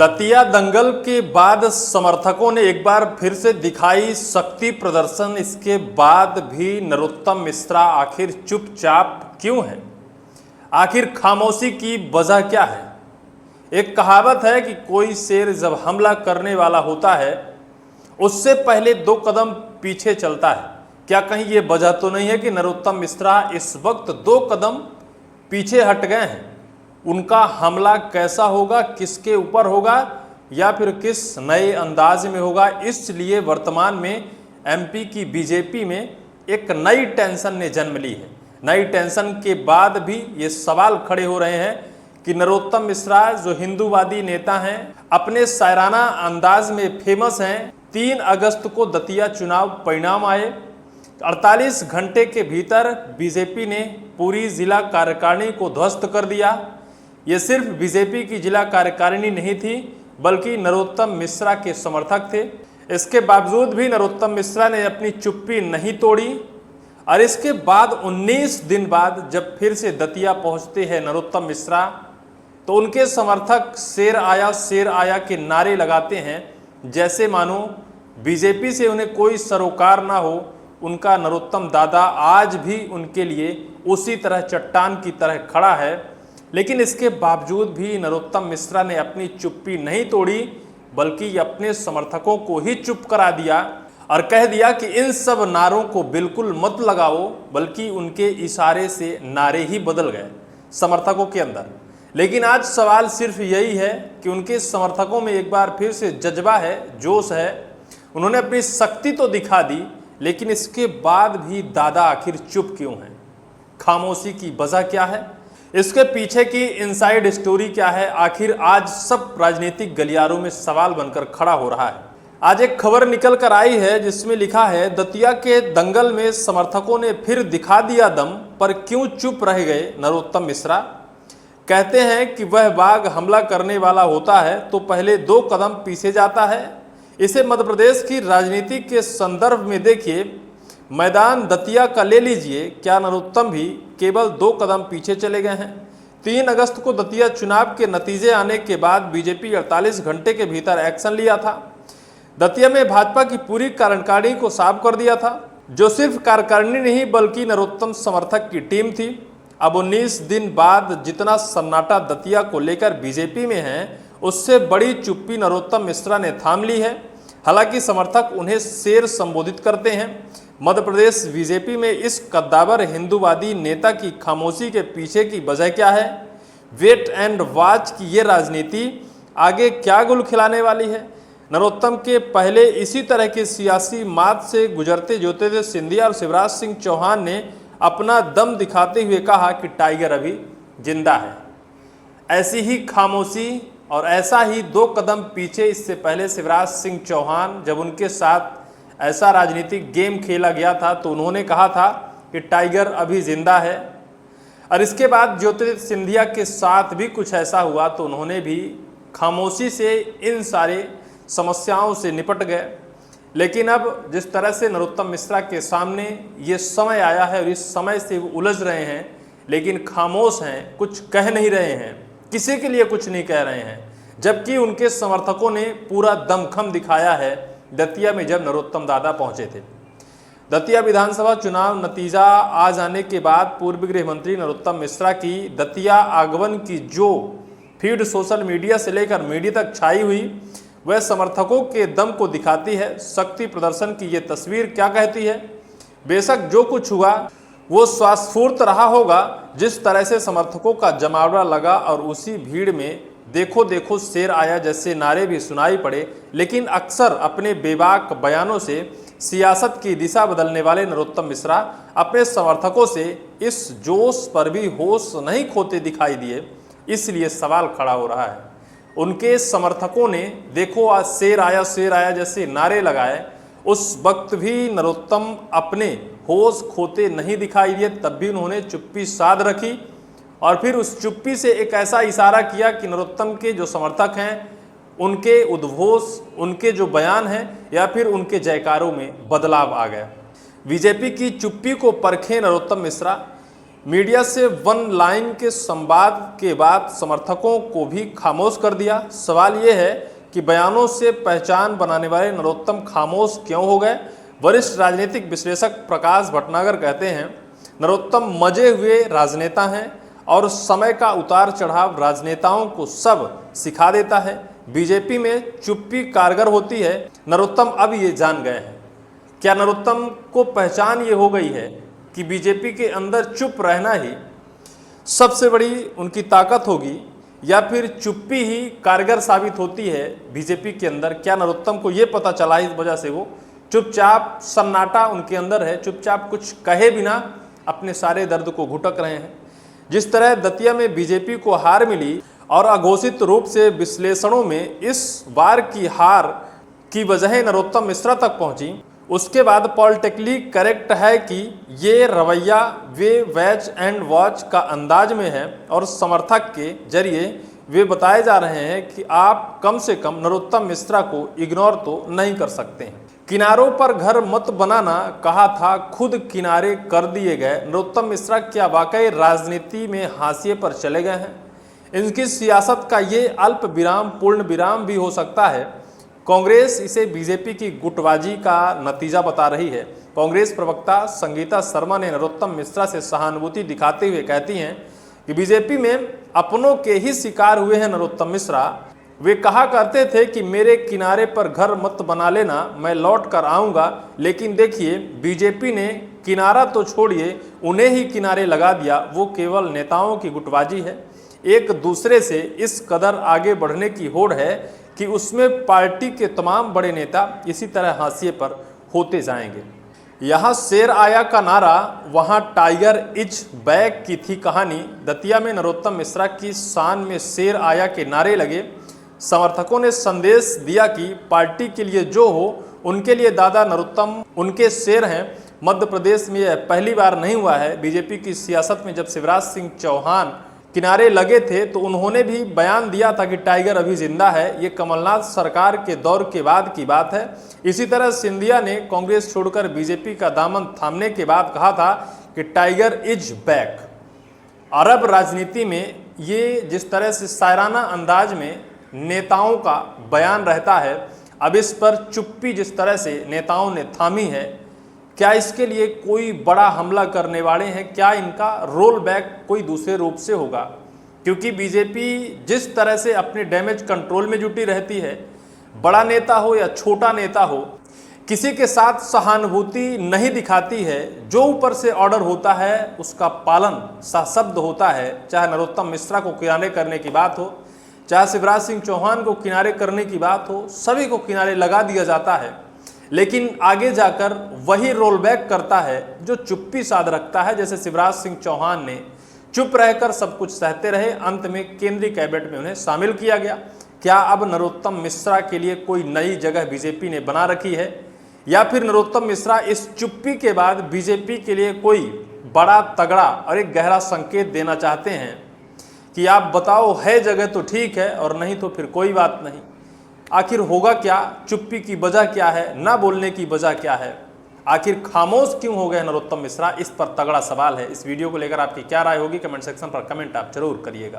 दतिया दंगल के बाद समर्थकों ने एक बार फिर से दिखाई शक्ति प्रदर्शन। इसके बाद भी नरोत्तम मिश्रा आखिर चुपचाप क्यों हैं? आखिर खामोशी की वजह क्या है? एक कहावत है कि कोई शेर जब हमला करने वाला होता है उससे पहले 2 कदम पीछे चलता है। क्या कहीं ये वजह तो नहीं है कि नरोत्तम मिश्रा इस वक्त 2 कदम पीछे हट गए हैं? उनका हमला कैसा होगा, किसके ऊपर होगा या फिर किस नए अंदाज में होगा? इसलिए वर्तमान में एमपी की बीजेपी में एक नई टेंशन ने जन्म ली है। नई टेंशन के बाद भी ये सवाल खड़े हो रहे हैं कि नरोत्तम मिश्रा जो हिंदूवादी नेता हैं, अपने शायराना अंदाज में फेमस हैं। 3 अगस्त को दतिया चुनाव परिणाम आए। 48 घंटे के भीतर बीजेपी ने पूरी जिला कार्यकारिणी को ध्वस्त कर दिया। ये सिर्फ बीजेपी की जिला कार्यकारिणी नहीं थी बल्कि नरोत्तम मिश्रा के समर्थक थे। इसके बावजूद भी नरोत्तम मिश्रा ने अपनी चुप्पी नहीं तोड़ी और इसके बाद 19 दिन बाद जब फिर से दतिया पहुंचते हैं नरोत्तम मिश्रा, तो उनके समर्थक शेर आया के नारे लगाते हैं, जैसे मानो बीजेपी से उन्हें कोई सरोकार ना हो। उनका नरोत्तम दादा आज भी उनके लिए उसी तरह चट्टान की तरह खड़ा है। लेकिन इसके बावजूद भी नरोत्तम मिश्रा ने अपनी चुप्पी नहीं तोड़ी बल्कि अपने समर्थकों को ही चुप करा दिया और कह दिया कि इन सब नारों को बिल्कुल मत लगाओ, बल्कि उनके इशारे से नारे ही बदल गए समर्थकों के अंदर। लेकिन आज सवाल सिर्फ यही है कि उनके समर्थकों में एक बार फिर से जज्बा है, जोश है। उन्होंने अपनी शक्ति तो दिखा दी, लेकिन इसके बाद भी दादा आखिर चुप क्यों हैं? खामोशी की वजह क्या है? इसके पीछे की इनसाइड स्टोरी क्या है? आखिर आज सब राजनीतिक गलियारों में सवाल बनकर खड़ा हो रहा है। आज एक खबर निकल कर आई है जिसमें लिखा है, दतिया के दंगल में समर्थकों ने फिर दिखा दिया दम, पर क्यों चुप रह गए नरोत्तम मिश्रा? कहते हैं कि वह बाघ हमला करने वाला होता है तो पहले 2 कदम पीछे जाता है। इसे मध्य प्रदेश की राजनीति के संदर्भ में देखिए। मैदान दतिया का ले लीजिए, क्या नरोत्तम भी केवल 2 कदम पीछे चले गए हैं? 3 अगस्त को दतिया चुनाव के नतीजे आने के बाद बीजेपी 48 घंटे के भीतर एक्शन लिया था। दतिया में भाजपा की पूरी कार्यकारिणी को साफ कर दिया था, जो सिर्फ कार्यकारिणी नहीं बल्कि नरोत्तम समर्थक की टीम थी। अब 19 दिन बाद जितना सन्नाटा दतिया को लेकर बीजेपी में है, उससे बड़ी चुप्पी नरोत्तम मिश्रा ने थाम ली है। हालांकि समर्थक उन्हें शेर संबोधित करते हैं। मध्य प्रदेश बीजेपी में इस कद्दावर हिंदूवादी नेता की खामोशी के पीछे की वजह क्या है? वेट एंड वॉच की ये राजनीति आगे क्या गुल खिलाने वाली है? नरोत्तम के पहले इसी तरह के सियासी मात से गुजरते ज्योतिरादित्य सिंधिया और शिवराज सिंह चौहान ने अपना दम दिखाते हुए कहा कि टाइगर अभी जिंदा है। ऐसी ही खामोशी और ऐसा ही 2 कदम पीछे इससे पहले शिवराज सिंह चौहान, जब उनके साथ ऐसा राजनीतिक गेम खेला गया था तो उन्होंने कहा था कि टाइगर अभी जिंदा है। और इसके बाद ज्योतिरादित्य सिंधिया के साथ भी कुछ ऐसा हुआ तो उन्होंने भी खामोशी से इन सारे समस्याओं से निपट गए। लेकिन अब जिस तरह से नरोत्तम मिश्रा के सामने ये समय आया है और इस समय से वो उलझ रहे हैं, लेकिन खामोश हैं, कुछ कह नहीं रहे हैं, किसी के लिए कुछ नहीं कह रहे हैं, जबकि उनके समर्थकों ने पूरा दमखम दिखाया है दतिया में जब नरोत्तम दादा पहुंचे थे। दतिया विधानसभा चुनाव नतीजा आ जाने के बाद पूर्व गृह मंत्री नरोत्तम मिश्रा की दतिया आगमन की जो फीड सोशल मीडिया से लेकर मीडिया तक छाई हुई, वह समर्थकों के दम को दिखाती है। शक्ति प्रदर्शन की ये तस्वीर क्या कहती है? बेशक जो कुछ हुआ वो स्वास्थ्यपूर्ण रहा होगा। जिस तरह से समर्थकों का जमावड़ा लगा और उसी भीड़ में देखो देखो शेर आया जैसे नारे भी सुनाई पड़े, लेकिन अक्सर अपने बेबाक बयानों से सियासत की दिशा बदलने वाले नरोत्तम मिश्रा अपने समर्थकों से इस जोश पर भी होश नहीं खोते दिखाई दिए। इसलिए सवाल खड़ा हो रहा है। उनके समर्थकों ने देखो आज शेर आया जैसे नारे लगाए, उस वक्त भी नरोत्तम अपने होश खोते नहीं दिखाई दिए। तब भी उन्होंने चुप्पी साध रखी और फिर उस चुप्पी से एक ऐसा इशारा किया कि नरोत्तम के जो समर्थक हैं उनके उद्घोष, उनके जो बयान हैं या फिर उनके जयकारों में बदलाव आ गया। बीजेपी की चुप्पी को परखें नरोत्तम मिश्रा। मीडिया से वन लाइन के संवाद के बाद समर्थकों को भी खामोश कर दिया। सवाल ये है कि बयानों से पहचान बनाने वाले नरोत्तम खामोश क्यों हो गए। वरिष्ठ राजनीतिक विश्लेषक प्रकाश भटनागर कहते हैं, नरोत्तम मजे हुए राजनेता हैं और समय का उतार चढ़ाव राजनेताओं को सब सिखा देता है। बीजेपी में चुप्पी कारगर होती है, नरोत्तम अब ये जान गए हैं। क्या नरोत्तम को पहचान ये हो गई है कि बीजेपी के अंदर चुप रहना ही सबसे बड़ी उनकी ताकत होगी, या फिर चुप्पी ही कारगर साबित होती है बीजेपी के अंदर? क्या नरोत्तम को ये पता चला, इस वजह से वो चुपचाप, सन्नाटा उनके अंदर है, चुपचाप कुछ कहे बिना अपने सारे दर्द को घुटक रहे हैं? जिस तरह दतिया में बीजेपी को हार मिली और अघोषित रूप से विश्लेषणों में इस बार की हार की वजह नरोत्तम मिश्रा तक पहुंची, उसके बाद पॉलिटिकली करेक्ट है कि ये रवैया वे वैच एंड वॉच का अंदाज में है और समर्थक के जरिए वे बताए जा रहे हैं कि आप कम से कम नरोत्तम मिश्रा को इग्नोर तो नहीं कर सकते हैं। किनारों पर घर मत बनाना कहा था, खुद किनारे कर दिए गए। नरोत्तम मिश्रा क्या वाकई राजनीति में हाशिए पर चले गए हैं? इनकी सियासत का ये अल्प विराम पूर्ण विराम भी हो सकता है। कांग्रेस इसे बीजेपी की गुटबाजी का नतीजा बता रही है। कांग्रेस प्रवक्ता संगीता शर्मा ने नरोत्तम मिश्रा से सहानुभूति दिखाते हुए कहती हैं कि बीजेपी में अपनों के ही शिकार हुए हैं नरोत्तम मिश्रा। वे कहा करते थे कि मेरे किनारे पर घर मत बना लेना, मैं लौट कर आऊँगा। लेकिन देखिए, बीजेपी ने किनारा तो छोड़िए, उन्हें ही किनारे लगा दिया। वो केवल नेताओं की गुटबाजी है, एक दूसरे से इस कदर आगे बढ़ने की होड़ है कि उसमें पार्टी के तमाम बड़े नेता इसी तरह हाशिए पर होते जाएंगे। यहाँ शेर आया का नारा, वहाँ टाइगर इज बैक की थी कहानी। दतिया में नरोत्तम मिश्रा की शान में शेर आया के नारे लगे। समर्थकों ने संदेश दिया कि पार्टी के लिए जो हो, उनके लिए दादा नरोत्तम उनके शेर हैं। मध्य प्रदेश में यह पहली बार नहीं हुआ है। बीजेपी की सियासत में जब शिवराज सिंह चौहान किनारे लगे थे तो उन्होंने भी बयान दिया था कि टाइगर अभी जिंदा है। ये कमलनाथ सरकार के दौर के बाद की बात है। इसी तरह सिंधिया ने कांग्रेस छोड़कर बीजेपी का दामन थामने के बाद कहा था कि टाइगर इज बैक। अरब राजनीति में ये जिस तरह से शायराना अंदाज में नेताओं का बयान रहता है, अब इस पर चुप्पी जिस तरह से नेताओं ने थामी है, क्या इसके लिए कोई बड़ा हमला करने वाले हैं? क्या इनका रोल बैक कोई दूसरे रूप से होगा? क्योंकि बीजेपी जिस तरह से अपने डैमेज कंट्रोल में जुटी रहती है, बड़ा नेता हो या छोटा नेता हो, किसी के साथ सहानुभूति नहीं दिखाती है। जो ऊपर से ऑर्डर होता है उसका पालन सशब्द होता है। चाहे नरोत्तम मिश्रा को किनारे करने की बात हो, चाहे शिवराज सिंह चौहान को किनारे करने की बात हो, सभी को किनारे लगा दिया जाता है। लेकिन आगे जाकर वही रोल बैक करता है जो चुप्पी साध रखता है। जैसे शिवराज सिंह चौहान ने चुप रहकर सब कुछ सहते रहे, अंत में केंद्रीय कैबिनेट में उन्हें शामिल किया गया। क्या अब नरोत्तम मिश्रा के लिए कोई नई जगह बीजेपी ने बना रखी है, या फिर नरोत्तम मिश्रा इस चुप्पी के बाद बीजेपी के लिए कोई बड़ा तगड़ा और एक गहरा संकेत देना चाहते हैं कि आप बताओ, है जगह तो ठीक है और नहीं तो फिर कोई बात नहीं? आखिर होगा क्या? चुप्पी की वजह क्या है? ना बोलने की वजह क्या है? आखिर खामोश क्यों हो गए नरोत्तम मिश्रा? इस पर तगड़ा सवाल है। इस वीडियो को लेकर आपकी क्या राय होगी? कमेंट सेक्शन पर कमेंट आप जरूर करिएगा।